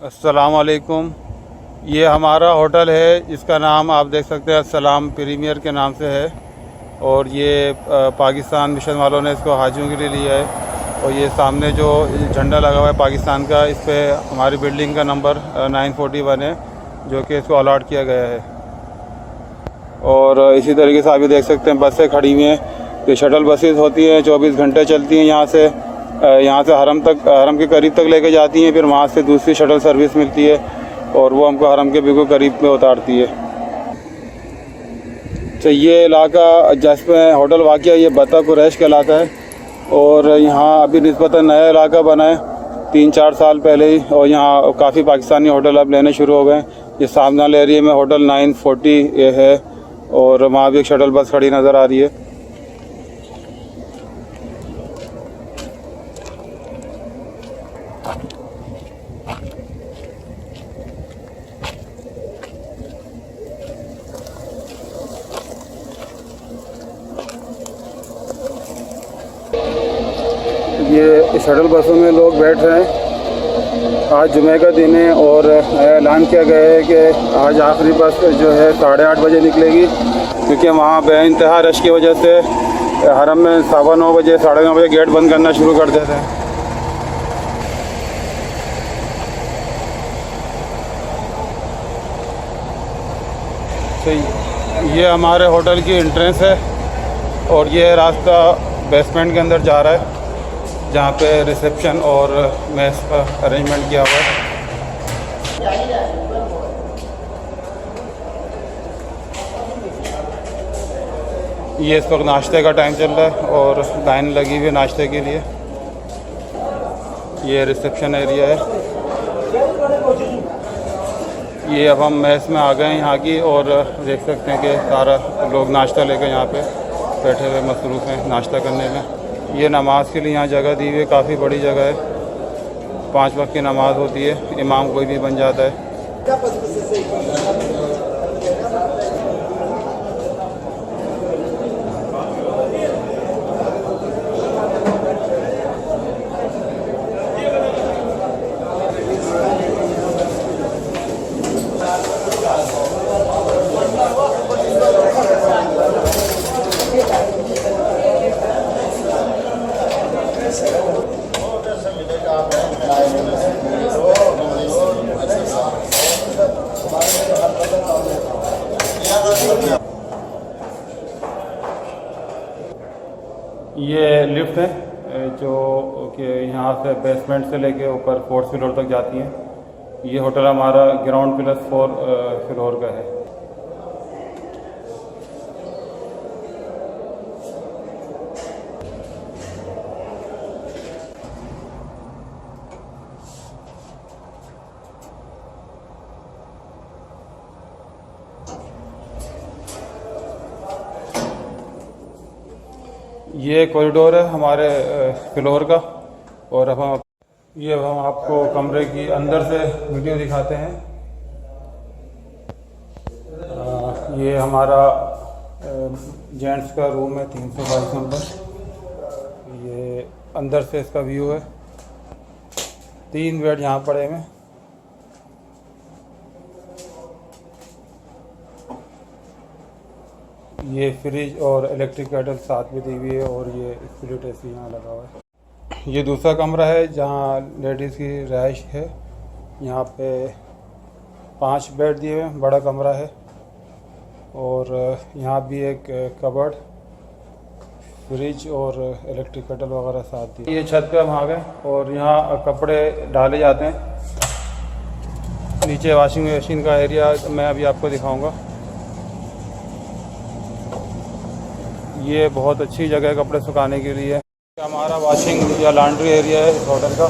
अस्सलाम वालेकुम। ये हमारा होटल है, इसका नाम आप देख सकते हैं सलाम प्रीमियर के नाम से है। और ये पाकिस्तान मिशन वालों ने इसको हाजियों के लिए लिया है। और ये सामने जो झंडा लगा हुआ है पाकिस्तान का, इस पर हमारी बिल्डिंग का नंबर 941 है, जो कि इसको अलॉट किया गया है। और इसी तरीके से आप भी देख सकते हैं बसें खड़ी हुई हैं। ये शटल बसेस होती हैं, 24 घंटे चलती हैं। यहाँ से हरम तक, हरम के करीब तक लेके जाती हैं। फिर वहाँ से दूसरी शटल सर्विस मिलती है और वो हमको हरम के बिल्कुल करीब में उतारती है। तो ये इलाका जिसमें होटल वाक़या, ये बता कुरैश कहलाता है। और यहाँ अभी निस्बतन नया इलाका बना है 3-4 साल पहले ही। और यहाँ काफ़ी पाकिस्तानी होटल अब लेने शुरू हो गए। ये सामने वाले एरिया में होटल 940 है और वहाँ भी एक शटल बस खड़ी नज़र आ रही है। ये शटल बसों में लोग बैठ रहे हैं। आज जुमे का दिन है और ऐलान किया गया है कि आज आखिरी बस जो है 8:30 बजे निकलेगी, क्योंकि वहाँ बेइंतहा रश की वजह से हरम में 9:15 बजे 9:30 बजे गेट बंद करना शुरू कर देते हैं। तो ये हमारे होटल की एंट्रेंस है और ये रास्ता बेसमेंट के अंदर जा रहा है, जहाँ पे रिसेप्शन और मेस का अरेंजमेंट किया हुआ है। ये इस वक्त नाश्ते का टाइम चल रहा है और लाइन लगी हुई है नाश्ते के लिए। ये रिसेप्शन एरिया है। ये अब हम मेस में आ गए हैं यहाँ की, और देख सकते हैं कि सारा लोग नाश्ता लेकर यहाँ पे बैठे हुए मसरूफ़ हैं नाश्ता करने में। ये नमाज के लिए यहाँ जगह दी हुई है, काफ़ी बड़ी जगह है। 5 वक्त की नमाज होती है, इमाम कोई भी बन जाता है। ये लिफ्ट है जो कि यहाँ से बेसमेंट से लेके ऊपर 4th फ्लोर तक जाती है। ये होटल हमारा ग्राउंड +4 फ्लोर का है। ये कॉरिडोर है हमारे फ्लोर का। और अब हम आपको कमरे की अंदर से वीडियो दिखाते हैं। ये हमारा जेंट्स का रूम है 322 नंबर। ये अंदर से इसका व्यू है। 3 बेड यहाँ पड़े हैं। ये फ्रिज और इलेक्ट्रिक केटल साथ में दी हुई है और ये स्प्लिट एसी यहाँ लगा हुआ है। ये दूसरा कमरा है जहाँ लेडीज़ की रहाइश है। यहाँ पे 5 बेड दिए हुए हैं, बड़ा कमरा है। और यहाँ भी एक कबर्ड, फ्रिज और इलेक्ट्रिक केटल वगैरह साथ दी। ये छत पे हम आ गए और यहाँ कपड़े डाले जाते हैं। नीचे वॉशिंग मशीन का एरिया मैं अभी आपको दिखाऊँगा। ये बहुत अच्छी जगह है कपड़े सुखाने के लिए। हमारा वॉशिंग या लॉन्ड्री एरिया है इस होटल का।